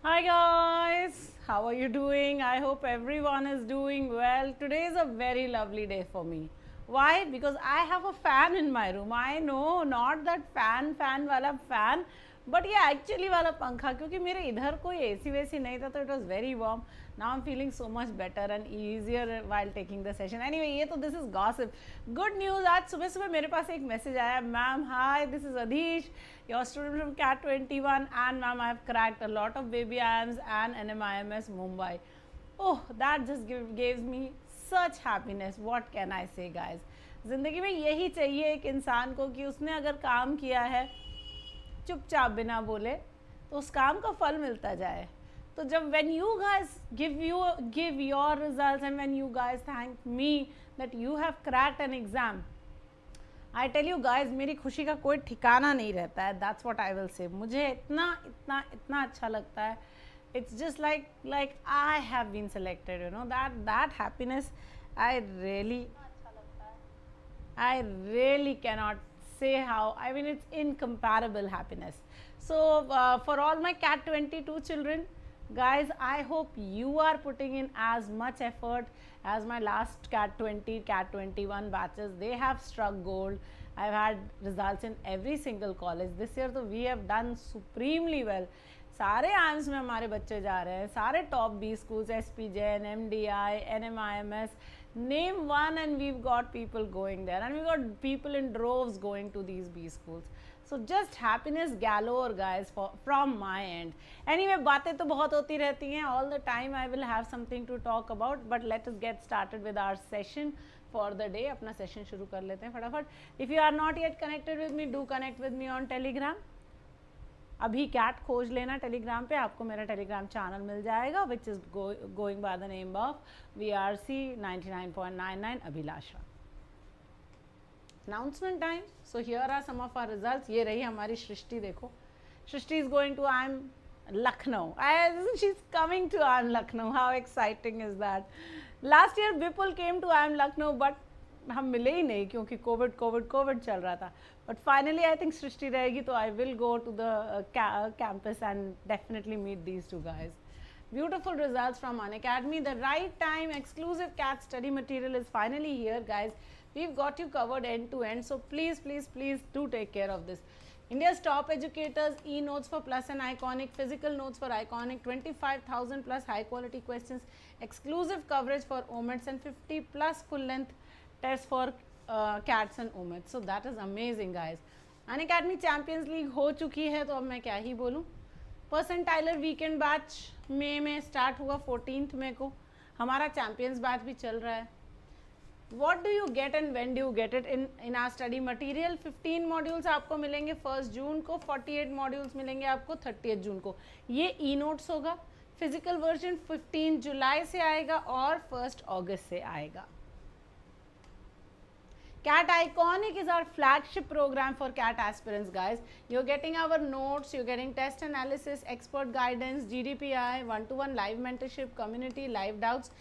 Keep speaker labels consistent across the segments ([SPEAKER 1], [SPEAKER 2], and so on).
[SPEAKER 1] Hi guys, how are you doing? I hope everyone is doing well. Today is a very lovely day for me. Why? Because I have a fan in my room. I know, not that fan वाला fan, but ये actually वाला पंखा, क्योंकि मेरे इधर कोई AC वैसी नहीं था, तो it was very warm. Now I'm feeling so much better and easier while taking the session. Anyway, ये तो this is gossip. Good news, आज सुबह सुबह मेरे पास एक message आया, ma'am hi, this is Adhish, your student from CAT-21, and ma'am, I have cracked a lot of baby IIMs and NMIMS Mumbai. Oh, that just gives me such happiness. What can I say, guys? ज़िंदगी में यही चाहिए एक इंसान को कि उसने अगर काम किया है चुपचाप बिना बोले तो उस काम का फल मिलता जाए. तो जब when you guys give your results and when you guys thank me that you have cracked an exam, I tell you guys, मेरी खुशी का कोई ठिकाना नहीं रहता है. That's what I will say. मुझे इतना अच्छा लगता है. It's just like I have been selected, you know, that happiness I really cannot say how. I mean, it's incomparable happiness. So for all my CAT-22 children, guys, I hope you are putting in as much effort as my last CAT-20, CAT-21 batches. They have struck gold. I've had results in every single college. This year, so we have done supremely well. सारे आइम्स में हमारे बच्चे जा रहे हैं, सारे top 20 schools, SP Jain, MDI, NMIMS, name one, and we've got people going there, and we've got people in droves going to these B schools. So just happiness galore, guys, from my end. Anyway, बातें तो बहुत होती रहती हैं. All the time I will have something to talk about, but let us get started with our session for the day. अपना session शुरू कर लेते हैं फटाफट. If you are not yet connected with me, do connect with me on Telegram. अभी cat खोज लेना Telegram पे, आपको मेरा टेलीग्राम चैनल मिल जाएगा, which is going by the name of VRC 99.99 Abhilasha. Announcement time. So here are some of our results. ये रही हमारी सृष्टि. देखो, Srishti is going to IIM Lucknow. She is coming to IIM Lucknow. How exciting is that. Last year Vipul came to IIM Lucknow, but हम मिले ही नहीं क्योंकि Covid चल रहा था. But finally I think Srishti रहेगी, तो I will go to the campus and definitely meet these two guys. Beautiful results from Unacademy. The right time exclusive CAT study material is finally here, guys. We've got you covered end to end, so please do take care of this. India's top educators, e-notes for Plus and Iconic, physical notes for Iconic, 25,000 plus high quality questions, exclusive coverage for OMETs, and 50 plus full length tests for CATs and OMETs. So that is amazing, guys. Unacademy Champions League हो चुकी है, तो अब मैं क्या ही बोलूँ. परसेंटाइलर weekend batch मई में start हुआ 14th मई को. हमारा चैम्पियंस बैच भी चल रहा है. What do you get and when do you get it in our study material. 15 modules आपको मिलेंगे 1 जून को, 48 मॉड्यूल्स मिलेंगे आपको 30 जून को. ये ई नोट्स होगा. फिजिकल वर्जन 15 जुलाई से आएगा और 1 अगस्त से आएगा. CAT Iconic is our flagship program for CAT aspirants, guys. You're getting our notes, you're getting test analysis, expert guidance, GDPI, one-to-one live mentorship, community, live doubts,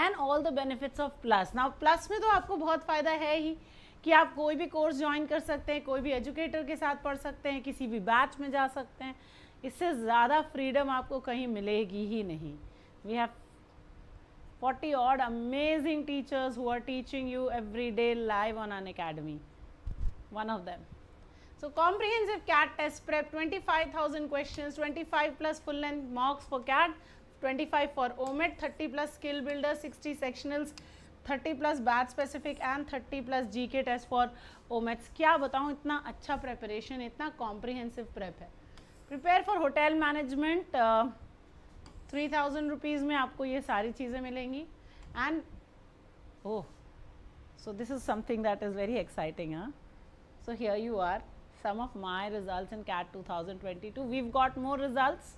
[SPEAKER 1] and all the benefits of Plus. Now, Plus में तो आपको बहुत फ़ायदा है ही कि आप कोई भी कोर्स ज्वाइन कर सकते हैं, कोई भी एजुकेटर के साथ पढ़ सकते हैं, किसी भी बैच में जा सकते हैं. इससे ज़्यादा फ्रीडम आपको कहीं मिलेगी ही नहीं. We have 40 odd amazing teachers who are teaching you every day live on Unacademy. One of them. So comprehensive CAT test prep, 25,000 questions, 25 plus full length mocks for CAT, 25 for OMET, 30 plus skill builder, 60 sectionals, 30 plus batch specific and 30 plus GK test for OMETs. क्या बताऊँ, इतना अच्छा preparation, इतना comprehensive prep है. Prepare for hotel management. 3,000 rupees में आपको ये सारी चीज़ें मिलेंगी. And oh, so this is something that is very exciting. So here you are some of my results in CAT 2022. We've got more results.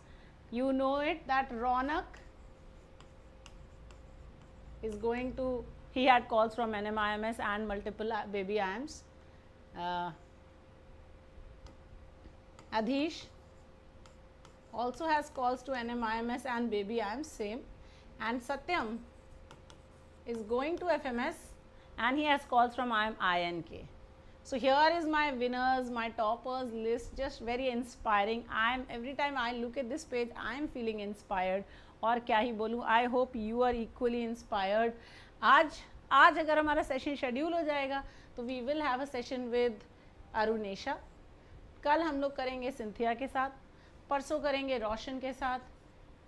[SPEAKER 1] You know it that Raunak is going to, he had calls from NMIMS and multiple baby IIMs. Adhish also has calls to NMIMS and baby IIMs, same. And Satyam is going to FMS and he has calls from IIM INK. So here is my winners, my toppers list, just very inspiring. Every time I look at this page, I am feeling inspired. और क्या ही बोलूँ, I hope you are equally inspired. आज अगर हमारा session schedule हो जाएगा तो we will have a session with अरुणेशा, कल हम लोग करेंगे सिंथिया के साथ, परसों करेंगे रोशन के साथ,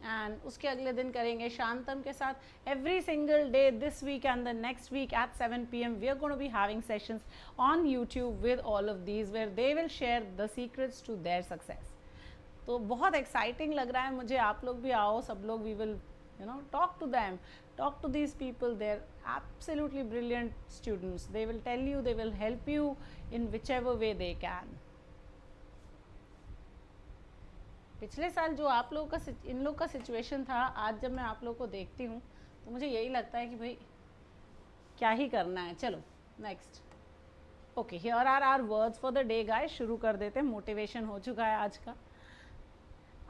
[SPEAKER 1] एंड उसके अगले दिन करेंगे शांतम के साथ. Every single day this week and the next week at 7 PM we are going to be having sessions on YouTube with all of these where they will share the secrets to their success. तो बहुत exciting लग रहा है मुझे. आप लोग भी आओ, सब लोग, we will talk to them, talk to these people. They're absolutely brilliant students. They will tell you, they will help you in whichever way they can. पिछले साल जो आप लोगों का इन लोग का सिचुएशन था, आज जब मैं आप लोगों को देखती हूँ तो मुझे यही लगता है कि भाई क्या ही करना है. चलो next. Okay, here are our words for the day guys. शुरू कर देते हैं, मोटिवेशन हो चुका है आज का.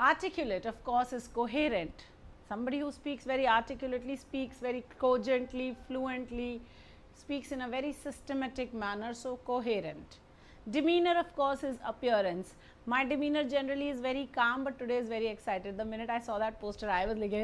[SPEAKER 1] Articulate of course is coherent. somebody who speaks very articulately, speaks very cogently, fluently, speaks in a very systematic manner, so coherent. Demeanor of course is appearance. My demeanor generally is very calm, but today is very excited. The minute I saw that poster I was like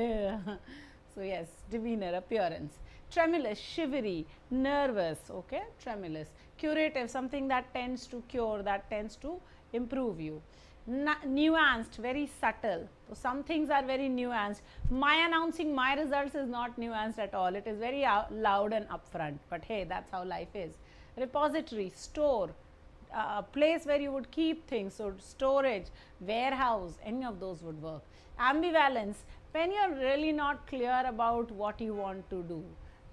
[SPEAKER 1] so yes, demeanor, appearance. Tremulous, shivery, nervous. Okay, tremulous. Curative, something that tends to cure, that tends to improve you. Nuanced, very subtle. So some things are very nuanced. My announcing my results is not nuanced at all. It is very loud and upfront, but hey, that's how life is. Repository, store, a place where you would keep things, so storage, warehouse, any of those would work. Ambivalence, when you're really not clear about what you want to do,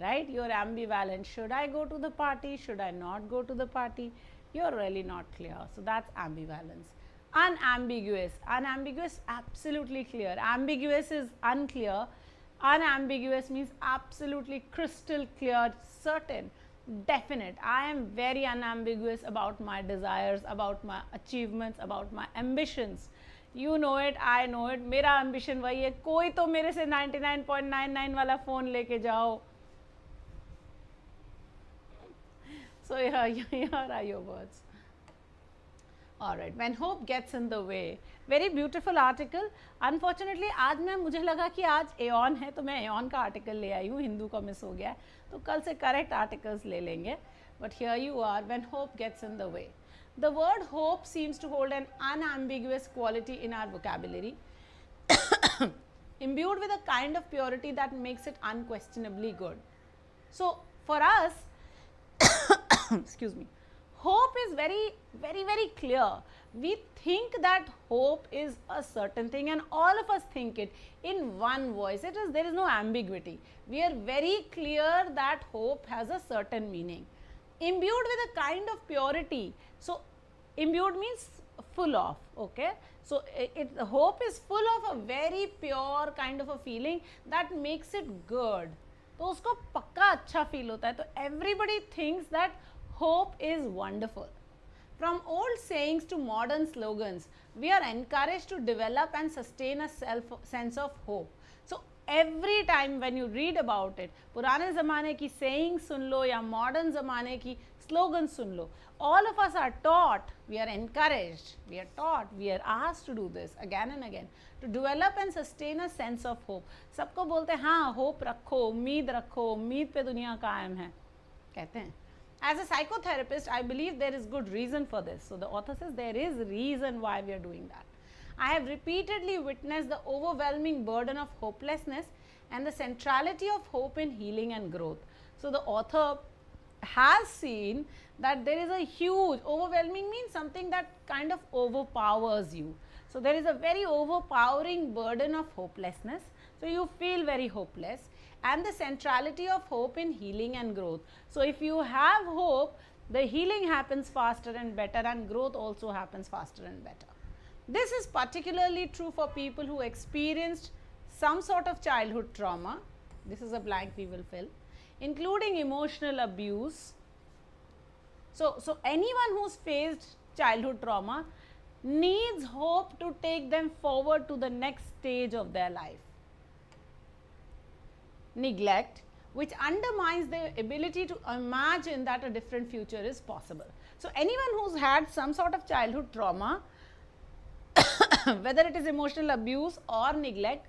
[SPEAKER 1] right? You're ambivalent. Should I go to the party? Should I not go to the party? You're really not clear. So that's ambivalence. Unambiguous. Unambiguous, absolutely clear. Ambiguous is unclear. Unambiguous means absolutely crystal clear, certain, definite. I am very unambiguous about my desires, about my achievements, about my ambitions. You know it, I know it. मेरा ambition वही है, कोई तो मेरे से 99.99 वाला phone लेके जाओ. So here are your words. Alright, when hope gets in the way. Very beautiful article. Unfortunately आज मुझे लगा कि आज एऑन है तो मैं एऑन का आर्टिकल ले आई हूँ, हिंदू का मिस हो गया है तो कल से करेक्ट आर्टिकल्स ले लेंगे. But here you are, when hope gets in the way. The word hope seems to hold an unambiguous quality in our vocabulary, imbued with a kind of purity that makes it unquestionably good. So for us, excuse me, hope is very, very, very clear. We think that hope is a certain thing and all of us think it in one voice. There is no ambiguity. We are very clear that hope has a certain meaning. Imbued with a kind of purity. So imbued means full of, okay. So hope is full of a very pure kind of a feeling that makes it good. तो उसको पक्का अच्छा feel होता है. तो everybody thinks that hope is wonderful. From old sayings to modern slogans, we are encouraged to develop and sustain a sense of hope. So every time when you read about it, पुराने ज़माने की sayings सुन लो या modern ज़माने की slogans soon low, all of us are taught, we are encouraged, we are taught, we are asked to do this again and again, to develop and sustain a sense of hope. सबको बोलते हैं हाँ hope रखो, उम्मीद पे दुनिया कायम है, कहते हैं. As a psychotherapist, I believe there is good reason for this. So the author says there is reason why we are doing that. I have repeatedly witnessed the overwhelming burden of hopelessness and the centrality of hope in healing and growth. So the author has seen that there is a huge, overwhelming means something that kind of overpowers you. So there is a very overpowering burden of hopelessness. So you feel very hopeless. And the centrality of hope in healing and growth. So if you have hope, the healing happens faster and better, and growth also happens faster and better. This is particularly true for people who experienced some sort of childhood trauma. This is a blank we will fill, including emotional abuse. So anyone who's faced childhood trauma needs hope to take them forward to the next stage of their life. Neglect, which undermines their ability to imagine that a different future is possible. So anyone who's had some sort of childhood trauma, whether it is emotional abuse or neglect,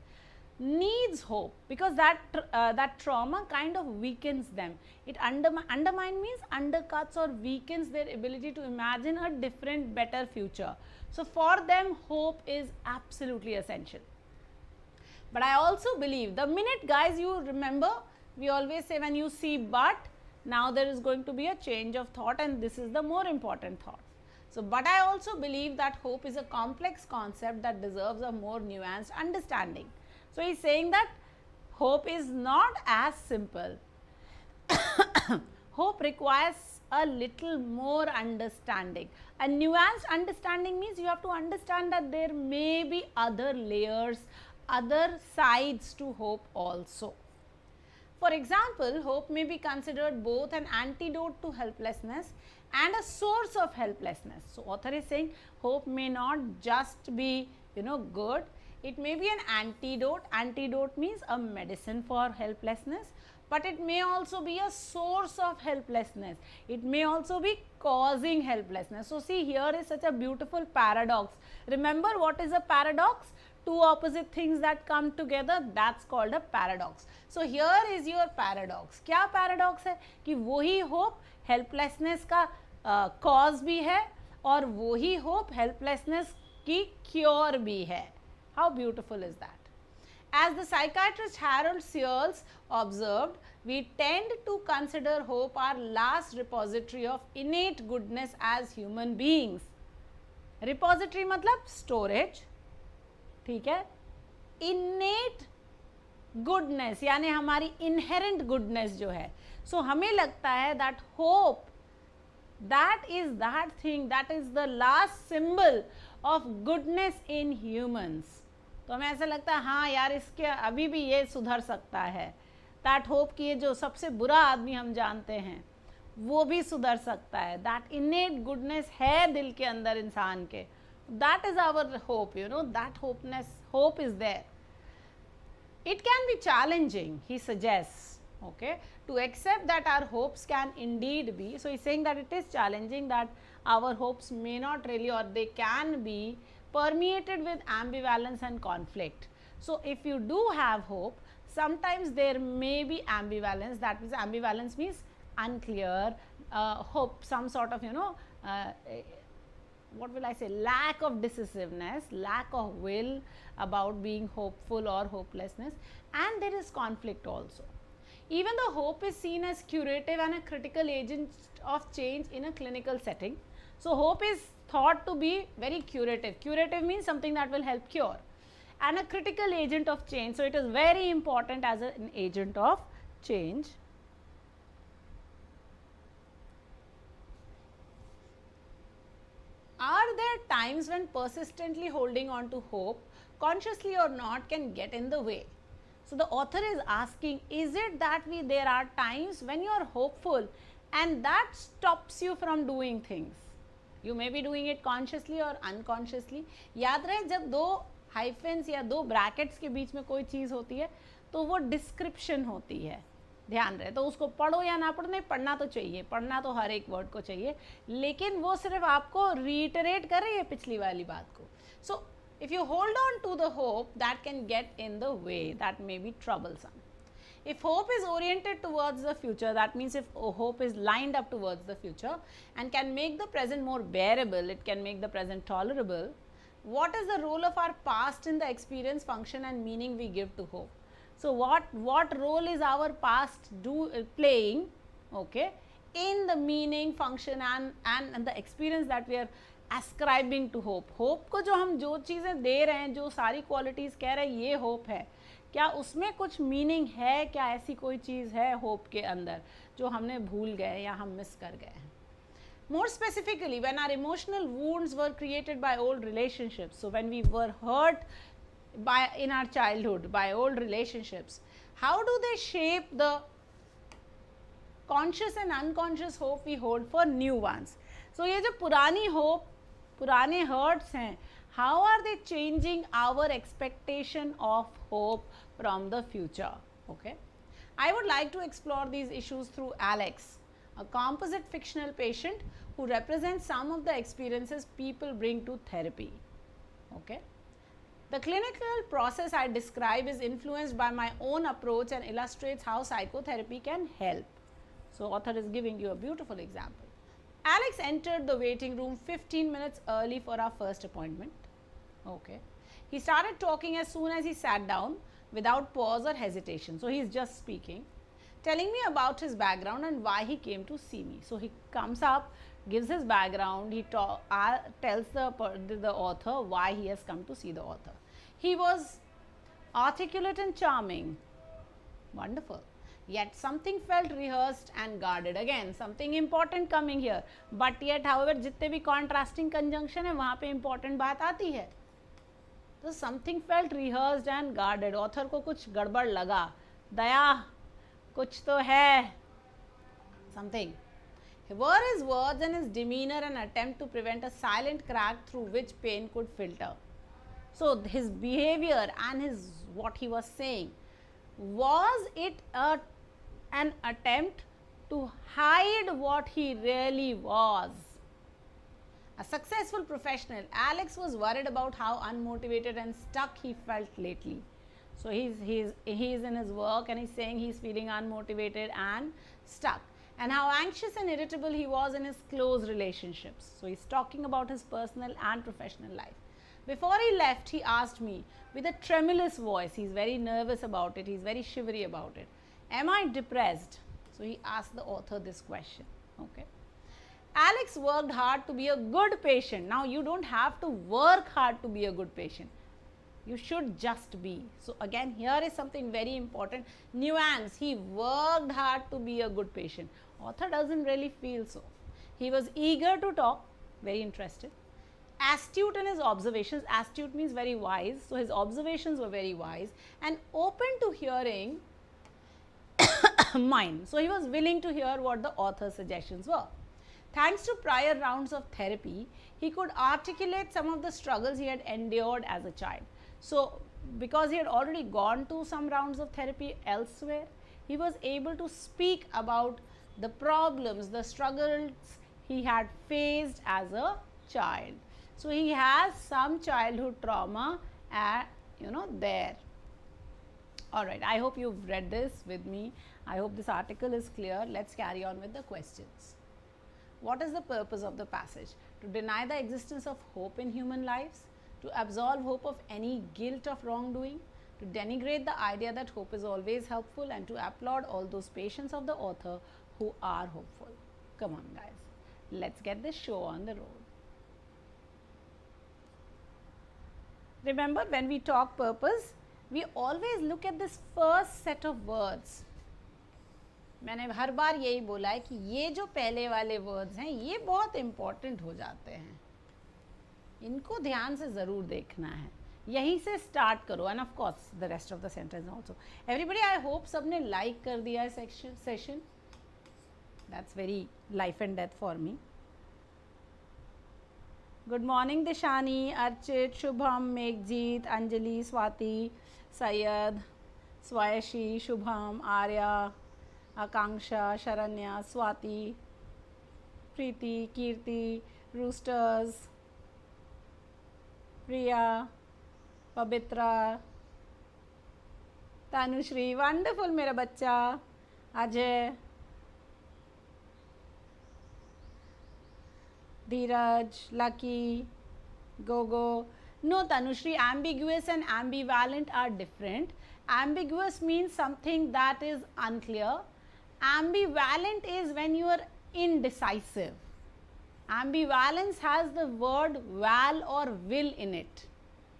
[SPEAKER 1] needs hope, because that trauma kind of weakens them. It undermine means undercuts or weakens their ability to imagine a different, better future. So for them, hope is absolutely essential. But I also believe, the minute, guys, you remember, we always say when you see but, now there is going to be a change of thought, and this is the more important thought. So, but I also believe that hope is a complex concept that deserves a more nuanced understanding. So, he is saying that hope is not as simple. Hope requires a little more understanding. A nuanced understanding means you have to understand that there may be other layers, other sides to hope also. For example, hope may be considered both an antidote to helplessness and a source of helplessness. So, author is saying hope may not just be, good, it may be an antidote. Antidote means a medicine for helplessness, but it may also be a source of helplessness. It may also be causing helplessness. So, see, here is such a beautiful paradox. Remember what is a paradox? Two opposite things that come together, that's called a paradox. So, here is your paradox. क्या paradox है कि वही hope helplessness का cause भी है और वही hope helplessness की cure भी है. How beautiful is that? As the psychiatrist Harold Searles observed, we tend to consider hope our last repository of innate goodness as human beings. Repository मतलब storage, ठीक है, innate goodness यानी हमारी inherent goodness जो है. So हमें लगता है that hope, that is that thing, that is the last symbol of goodness in humans. तो हमें ऐसा लगता है हाँ यार इसके अभी भी ये सुधर सकता है. दैट होप कि ये जो सबसे बुरा आदमी हम जानते हैं वो भी सुधर सकता है. दैट इनेट गुडनेस है दिल के अंदर इंसान के. That is our hope, that hope is there. It can be challenging, he suggests, okay, to accept that our hopes can indeed be. So, he is saying that it is challenging that our hopes may not really, or they can be permeated with ambivalence and conflict. So, if you do have hope, sometimes there may be ambivalence. That means ambivalence means unclear, hope, some sort of, what will I say, lack of decisiveness, lack of will about being hopeful or hopelessness, and there is conflict also. Even though hope is seen as curative and a critical agent of change in a clinical setting, so hope is thought to be very curative. Curative means something that will help cure, and a critical agent of change. So, it is very important as an agent of change. Are there times when persistently holding on to hope, consciously or not, can get in the way? So, the author is asking, is it that there are times when you are hopeful and that stops you from doing things? You may be doing it consciously or unconsciously. याद रहे जब दो hyphens या दो brackets के बीच में कोई चीज़ होती है तो वो डिस्क्रिप्शन होती है. ध्यान रहे, तो उसको पढ़ो या ना पढ़ो, नहीं पढ़ना तो चाहिए, पढ़ना तो हर एक वर्ड को चाहिए, लेकिन वो सिर्फ आपको रीइटरेट कर रही है पिछली वाली बात को. सो if you hold on to the hope, that can get in the way, that may be troublesome. If hope is oriented towards the future, that means if hope is lined up towards the future and can make the present more bearable, it can make the present tolerable. What is the role of our past in the experience, function and meaning we give to hope? So, what role is our past playing, okay, in the meaning, function and the experience that we are ascribing to hope? Hope को जो चीज़ें दे रहे हैं, जो सारी qualities कह रहे हैं ये hope है, क्या उसमें कुछ मीनिंग है? क्या ऐसी कोई चीज़ है होप के अंदर जो हमने भूल गए या हम मिस कर गए हैं? More specifically, when our emotional wounds were created by old relationships, so when we were hurt in our childhood by old relationships, how do they shape the conscious and unconscious hope we hold for new ones? So ये जो पुरानी hope, पुराने hurts हैं, how are they changing our expectation of hope from the future? Okay, I would like to explore these issues through Alex, a composite fictional patient who represent some of the experiences people bring to therapy. Okay. The clinical process I describe is influenced by my own approach and illustrates how psychotherapy can help. So, author is giving you a beautiful example. Alex entered the waiting room 15 minutes early for our first appointment. Okay. He started talking as soon as he sat down without pause or hesitation. So, he is just speaking, telling me about his background and why he came to see me. So, he comes up, gives his background, he tells the author why he has come to see the author. He was articulate and charming. Wonderful. Yet something felt rehearsed and guarded. Again, something important coming here. But yet, however, जितने भी contrasting conjunction है, वहाँ पे important बात आती है. तो something felt rehearsed and guarded. Author को कुछ गड़बड़ लगा. दया, कुछ तो है. Something. Were his words and his demeanor an attempt to prevent a silent crack through which pain could filter? So, his behavior and what he was saying, was it an attempt to hide what he really was? A successful professional, Alex was worried about how unmotivated and stuck he felt lately. So, he is in his work and he's saying he's feeling unmotivated and stuck, and how anxious and irritable he was in his close relationships. So, he's talking about his personal and professional life. Before he left, he asked me with a tremulous voice, he's very nervous about it, he's very shivery about it, am I depressed? So, he asked the author this question. Okay. Alex worked hard to be a good patient. Now, you don't have to work hard to be a good patient. You should just be. So, again, here is something very important. Nuance. He worked hard to be a good patient. Author doesn't really feel so. He was eager to talk, very interested. Astute in his observations. Astute means very wise. So, his observations were very wise and open to hearing mine. So, he was willing to hear what the author's suggestions were. Thanks to prior rounds of therapy, he could articulate some of the struggles he had endured as a child. So, because he had already gone to some rounds of therapy elsewhere, he was able to speak about the problems, the struggles he had faced as a child. So, he has some childhood trauma there. Alright, I hope you've read this with me. I hope this article is clear. Let's carry on with the questions. What is the purpose of the passage? To deny the existence of hope in human lives, to absolve hope of any guilt of wrongdoing, to denigrate the idea that hope is always helpful, and to applaud all those patients of the author who are hopeful. Come on guys, let's get this show on the road. Remember, when we talk purpose, we always look at this first set of words. मैंने हर बार यही बोला है कि ये जो पहले वाले words हैं ये बहुत इम्पॉर्टेंट हो जाते हैं, इनको ध्यान से ज़रूर देखना है, यहीं से स्टार्ट करो. And of course the rest of the sentence also. Everybody, I hope सबने लाइक कर दिया है session. That's very life and death for me. Good morning Dishani, Archit, Shubham, Meghjeet, Anjali, Swati, Syed, Swayshi, Shubham, Arya, Akanksha, Sharanya, Swati, Preeti, Kirti, roosters, Priya, Pavitra, Tanushri, wonderful मेरा बच्चा, अजय, धीरज, लकी, गोगो. No, Tanushri, ambiguous and ambivalent are different. Ambiguous means something that is unclear. Ambivalent is when you are indecisive. Ambivalence has the word val or will in it.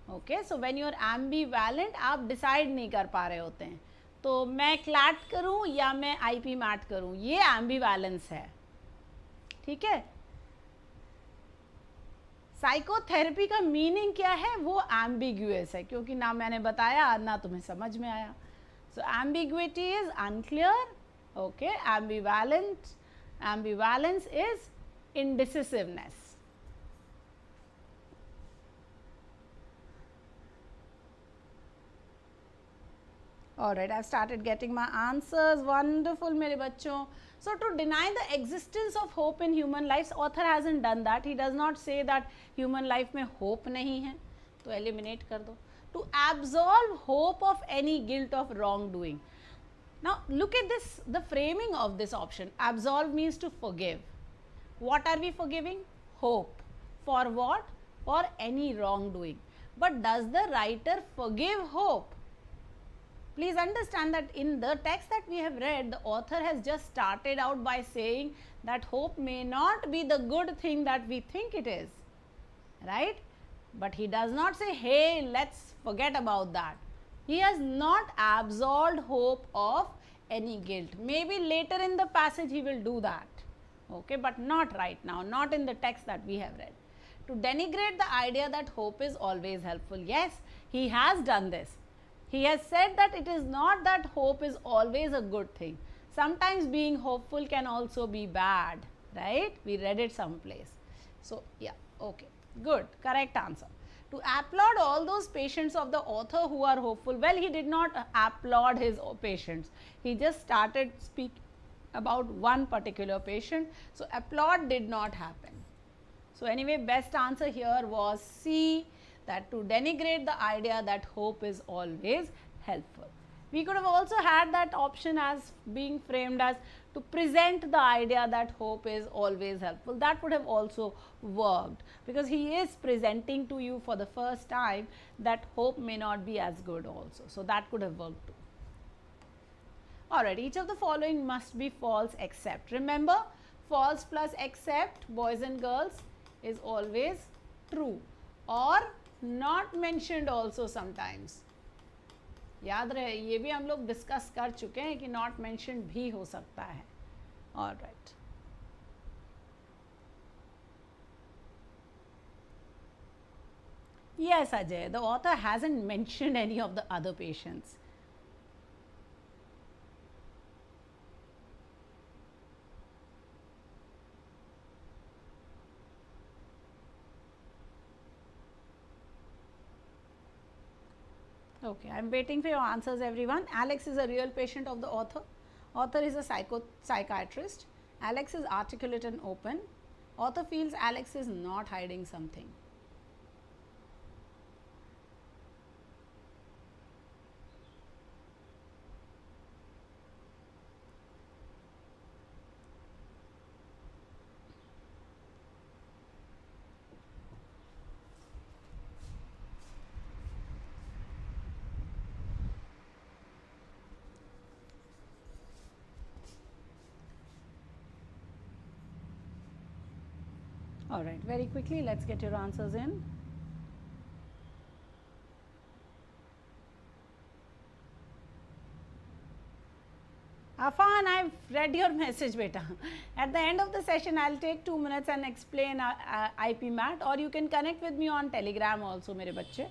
[SPEAKER 1] Okay, so when you are ambivalent, आप decide नहीं कर पा रहे होते हैं, तो मैं CLAT करूँ या मैं IP MAT करूँ, ये ambivalence है. ठीक है. साइकोथेरेपी का मीनिंग क्या है, वो एम्बिग्यूअस है, क्योंकि ना मैंने बताया ना तुम्हें समझ में आया. So ambiguity is unclear. Okay, ambivalence is indecisiveness. All right, I've started getting my answers. Wonderful, मेरे बच्चों. So to deny the existence of hope in human lives, author hasn't done that. He does not say that human life में hope नहीं है, तो eliminate कर दो. To absolve hope of any guilt of wrongdoing. Now look at this, the framing of this option. Absolve means to forgive. What are we forgiving? Hope. For what? For any wrongdoing. But does the writer forgive hope? Please understand that in the text that we have read, the author has just started out by saying that hope may not be the good thing that we think it is, right? But he does not say, hey, let's forget about that. He has not absolved hope of any guilt. Maybe later in the passage he will do that, okay, but not right now, not in the text that we have read. To denigrate the idea that hope is always helpful. Yes, he has done this. He has said that it is not that hope is always a good thing. Sometimes being hopeful can also be bad, right? We read it someplace. So, yeah, okay, good, correct answer. To applaud all those patients of the author who are hopeful. Well, he did not applaud his patients. He just started speaking about one particular patient. So, applaud did not happen. So, anyway, best answer here was C, that to denigrate the idea that hope is always helpful. We could have also had that option as being framed as to present the idea that hope is always helpful. That would have also worked, because he is presenting to you for the first time that hope may not be as good also. So, that could have worked too. Alright, each of the following must be false except. Remember, false plus except, boys and girls, is always true, or not mentioned also sometimes. याद रहे, ये भी हम लोग discuss कर चुके हैं कि नॉट मेंशन्ड भी हो सकता है. Alright, yes Ajay, the author hasn't mentioned any of the other patients. Okay, I am waiting for your answers, everyone. Alex is a real patient of the author. Author is a psychiatrist. Alex is articulate and open. Author feels Alex is not hiding something. All right, very quickly, let's get your answers in. Afan, I've read your message, beta. At the end of the session, I'll take 2 minutes and explain IP MAT, or you can connect with me on Telegram also, mere bachche.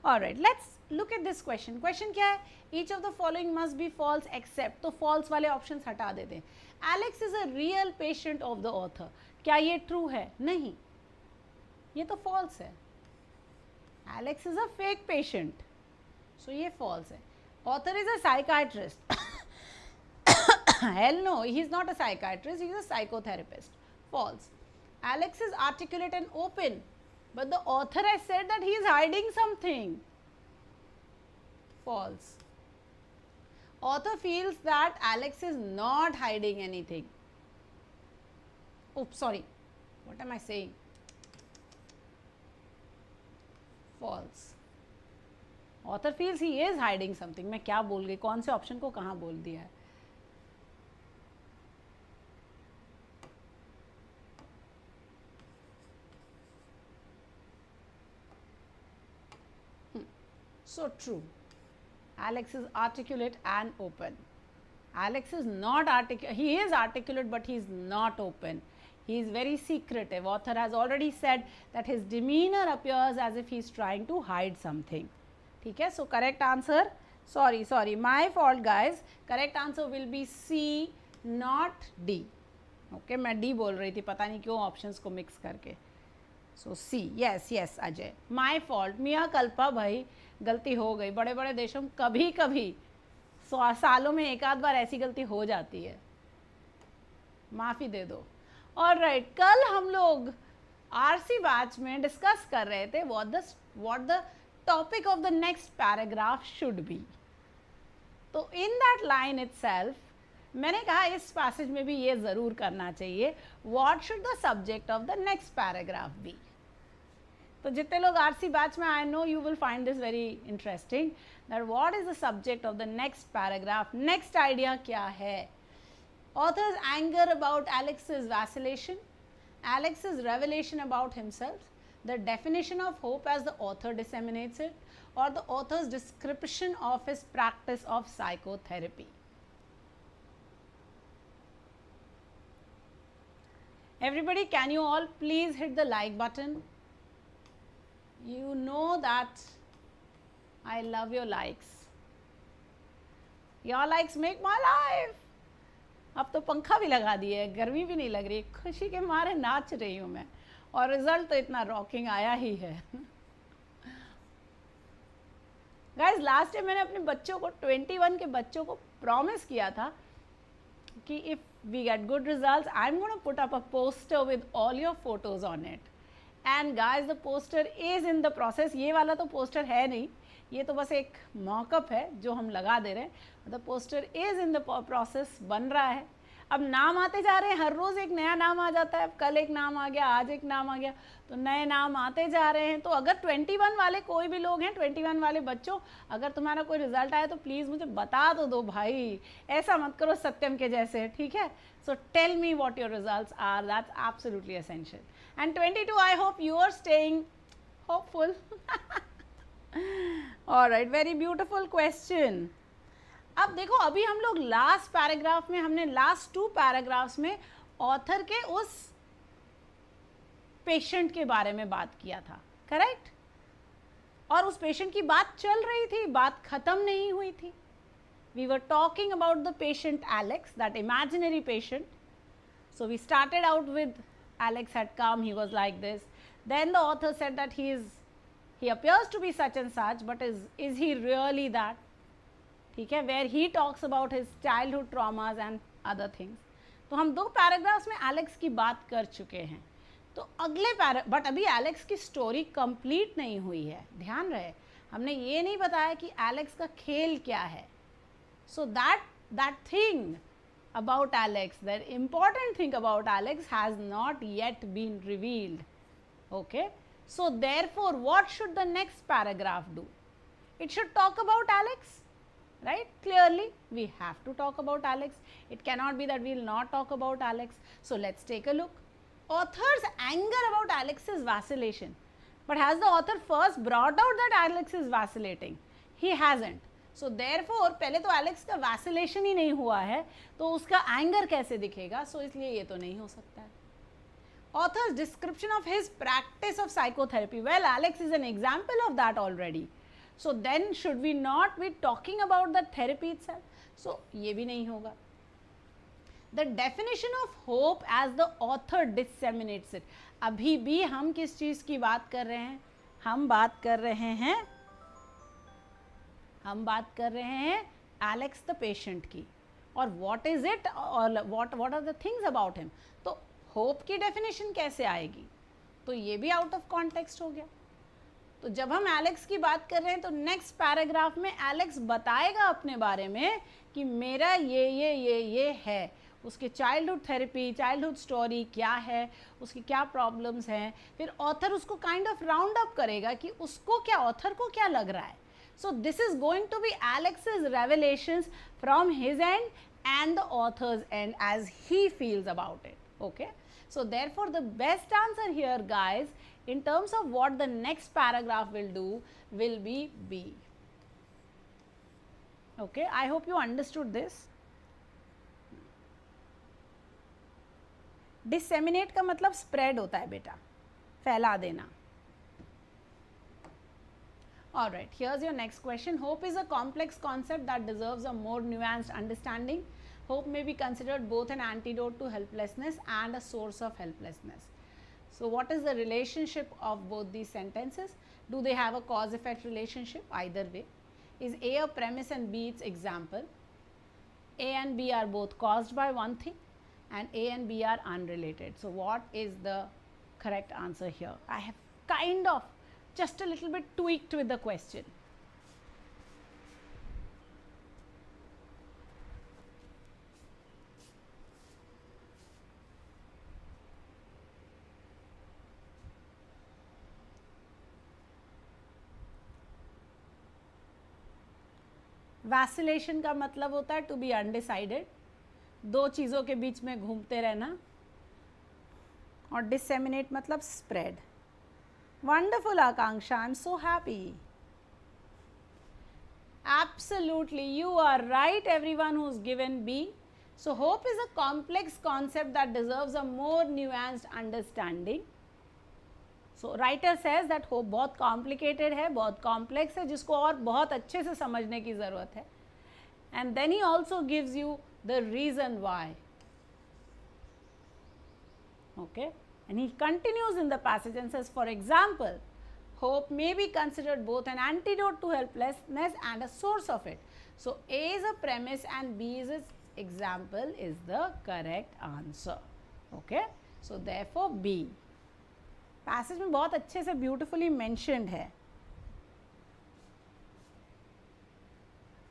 [SPEAKER 1] All right, let's look at this question. Question क्या है? Each of the following must be false except, तो false वाले options हटा देते हैं. Alex is a real patient of the author. क्या ये true है? नहीं, ये तो false है. Alex is a fake patient, so ये false है. Author is a psychiatrist. Hell no, he is not a psychiatrist, he is a psychotherapist. False. Alex is articulate and open, but the author has said that he is hiding something. False. Author feels that Alex is not hiding anything. Oops, sorry. What am I saying? False. Author feels he is hiding something. मैं क्या बोल गई? कौन से option को कहाँ बोल दिया है? So true. Alex is articulate and open. Alex is not articulate. He is articulate, but he is not open. He is very secretive. Author has already said that his demeanor appears as if he is trying to hide something. ठीक है? So correct answer. Sorry, my fault, guys. Correct answer will be C, not D. Okay, मैं D बोल रही थी, पता नहीं क्यों options को mix करके. So see, yes yes Ajay, my fault, mea culpa, भाई गलती हो गई, बड़े बड़े देशों में कभी कभी सालों में एक आध बार ऐसी गलती हो जाती है, माफ़ी दे दो। और राइट, कल हम लोग आरसी बैच में डिस्कस कर रहे थे what the topic of the next paragraph should be. तो इन दैट लाइन इटसेल्फ मैंने कहा इस पैसेज में भी ये ज़रूर करना चाहिए, what should the subject of the next paragraph be. तो जितने लोग आरसी बैच में, I know you will find this very interesting, that what is the subject of the next paragraph. Next idea क्या है? Author's anger about Alex's vacillation, Alex's revelation about himself, the definition of hope as the author disseminates it, or the author's description of his practice of psychotherapy. Everybody, can you all please hit the like button? You know that I love your likes. Your likes make my life. अब तो पंखा भी लगा दिए, गर्मी भी नहीं लग रही, खुशी के मारे नाच रही हूँ मैं, और रिजल्ट तो इतना रॉकिंग आया ही है। गाइस, लास्ट टाइम मैंने अपने बच्चों को 21 के बच्चों को प्रॉमिस किया था कि if we get good results I am gonna put up a poster with all your photos on it. And guys, the poster is in the process. ये वाला तो पोस्टर है नहीं, ये तो बस एक मॉकअप है जो हम लगा दे रहे हैं। The poster is in the process, बन रहा है। अब नाम आते जा रहे हैं, हर रोज़ एक नया नाम आ जाता है। अब कल एक नाम आ गया, आज एक नाम आ गया, तो नए नाम आते जा रहे हैं। तो अगर 21 वाले कोई भी लोग हैं, 21 वाले बच्चों, अगर तुम्हारा कोई रिजल्ट आया तो प्लीज़ मुझे बता तो दो भाई, ऐसा मत करो सत्यम के जैसे, ठीक है? So tell me what your results are, that's absolutely essential. And 22, I hope you are staying hopeful. Alright, very beautiful question. अब देखो, अभी हम लोग लास्ट पैराग्राफ में, हमने लास्ट 2 पैराग्राफ्स में ऑथर के उस पेशेंट के बारे में बात किया था, करेक्ट? और उस पेशेंट की बात चल रही थी, बात खत्म नहीं हुई थी। We were talking about the patient Alex, that imaginary patient. So we started out with Alex had come, he was like this. Then the author said that he appears to be such and such, but is he really that? ठीक है, where he talks about his childhood traumas and other things. तो हम 2 paragraphs में Alex की बात कर चुके हैं। तो अगले बट अभी एलेक्स की स्टोरी कंप्लीट नहीं हुई है, ध्यान रहे, हमने ये नहीं बताया कि एलेक्स का खेल क्या है। So that thing about Alex, the important thing about Alex has not yet been revealed. Okay, so therefore what should the next paragraph do? It should talk about Alex, right? Clearly we have to talk about Alex. It cannot be that we will not talk about Alex. So let's take a look. Author's anger about Alex's vacillation. But has the author first brought out that Alex is vacillating? He hasn't. So therefore पहले तो Alex का वैसिलेशन ही नहीं हुआ है, तो उसका anger कैसे दिखेगा? सो इसलिए ये तो नहीं हो सकता है। Authors description of his practice of psychotherapy, well Alex is an example of that already, so then should we not be talking about the therapy itself? So ये भी नहीं होगा। The definition of hope as the author disseminates it, अभी भी हम किस चीज़ की बात कर रहे हैं? हम बात कर रहे हैं एलेक्स द पेशेंट की। और व्हाट इज इट, और what are the things about him. तो होप की डेफिनेशन कैसे आएगी? तो ये भी आउट ऑफ कॉन्टेक्स्ट हो गया। तो जब हम एलेक्स की बात कर रहे हैं तो नेक्स्ट पैराग्राफ में एलेक्स बताएगा अपने बारे में कि मेरा ये है, उसके चाइल्डहुड थेरेपी, चाइल्डहुड स्टोरी क्या है, उसकी क्या प्रॉब्लम्स हैं। फिर ऑथर उसको काइंड ऑफ राउंड अप करेगा कि उसको क्या, ऑथर को क्या लग रहा है। So this is going to be Alex's revelations from his end and the author's end as he feels about it. Okay, so therefore the best answer here, guys, in terms of what the next paragraph will do, will be B. Okay, I hope you understood this. Disseminate का मतलब spread होता है बेटा, फैला देना। Alright, here's your next question. Hope is a complex concept that deserves a more nuanced understanding. Hope may be considered both an antidote to helplessness and a source of helplessness. So what is the relationship of both these sentences? Do they have a cause-effect relationship? Either way. Is A a premise and B its example? A and B are both caused by one thing, and A and B are unrelated. So what is the correct answer here? I have kind of just a little bit tweaked with the question. वैसिलेशन का मतलब होता है to be undecided, दो चीज़ों के बीच में घूमते रहना, और डिसेमिनेट मतलब spread. Wonderful Akanksha, I am so happy. Absolutely, you are right, everyone who's given B. So hope is a complex concept that deserves a more nuanced understanding. So writer says that hope बहुत complicated है, बहुत complex है, जिसको और बहुत अच्छे से समझने की ज़रूरत है. And then he also gives you the reason why. Okay, and he continues in the passage and says, for example, hope may be considered both an antidote to helplessness and a source of it. So A is a premise and B is its example is the correct answer. Okay, so therefore B. Passage में बहुत अच्छे से beautifully mentioned है.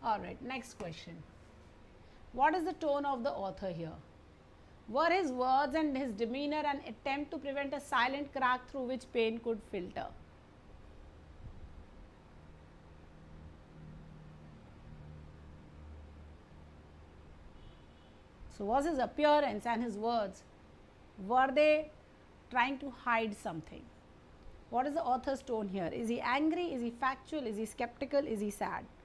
[SPEAKER 1] Alright, next question. What is the tone of the author here? Were his words and his demeanor an attempt to prevent a silent crack through which pain could filter? So was his appearance and his words, were they trying to hide something? What is the author's tone here? Is he angry? Is he factual? Is he skeptical? Is he sad?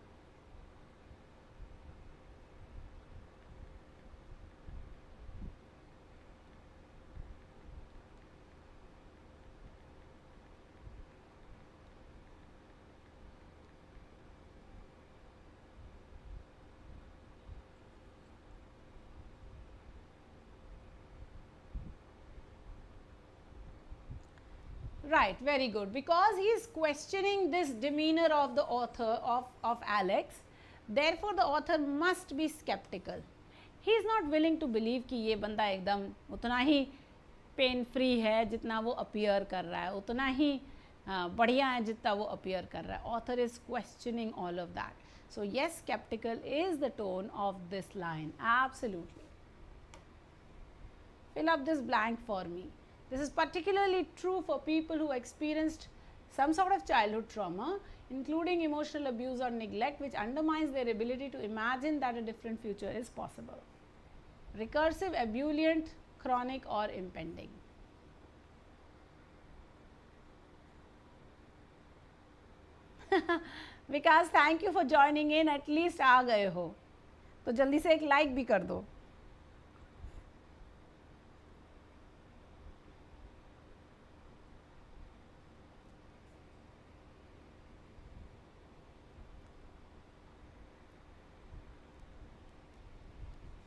[SPEAKER 1] Right, very good. Because he is questioning this demeanor of the author of Alex, therefore the author must be skeptical. He is not willing to believe कि ये बंदा एकदम उतना ही pain free है जितना वो appear कर रहा है, उतना ही बढ़िया है जितना वो अपीयर कर रहा है. Author is questioning all of that. So yes, skeptical is the tone of this line. Absolutely. Fill up this blank for me. This is particularly true for people who experienced some sort of childhood trauma, including emotional abuse or neglect, which undermines their ability to imagine that a different future is possible. Recursive, ebullient, chronic or impending. Vikas, thank you for joining in. At least आ गए हो, तो जल्दी से एक like भी कर दो.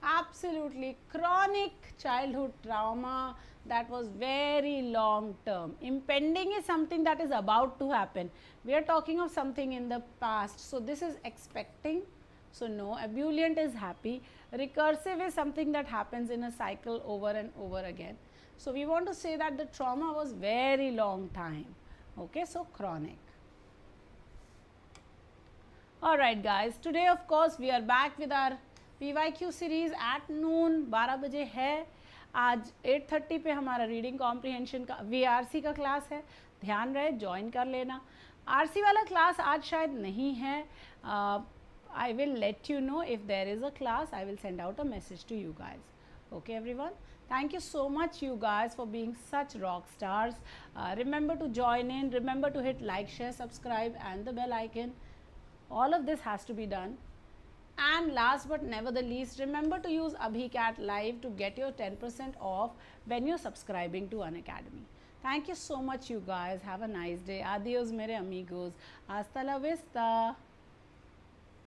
[SPEAKER 1] Absolutely, chronic childhood trauma that was very long term. Impending is something that is about to happen. We are talking of something in the past. So this is expecting. So no, ebullient is happy. Recursive is something that happens in a cycle over and over again. So we want to say that the trauma was very long time. Okay, so chronic. Alright guys, today of course we are back with our PYQ series at noon 12 बजे है. आज 8:30 पे हमारा reading comprehension का VRC का class है. ध्यान रहे, ज्वाइन कर लेना. RC वाला क्लास आज शायद नहीं है. I will let you know if there is a class. I will send out a message to you guys. Okay everyone, thank you so much you guys for being such rock stars. Remember to join in, remember to hit like, share, subscribe and the bell icon. All of this has to be done. And last but never the least, remember to use AbhiCat Live to get your 10% off when you're subscribing to Unacademy. Thank you so much you guys. Have a nice day. Adios mere amigos. Hasta la vista.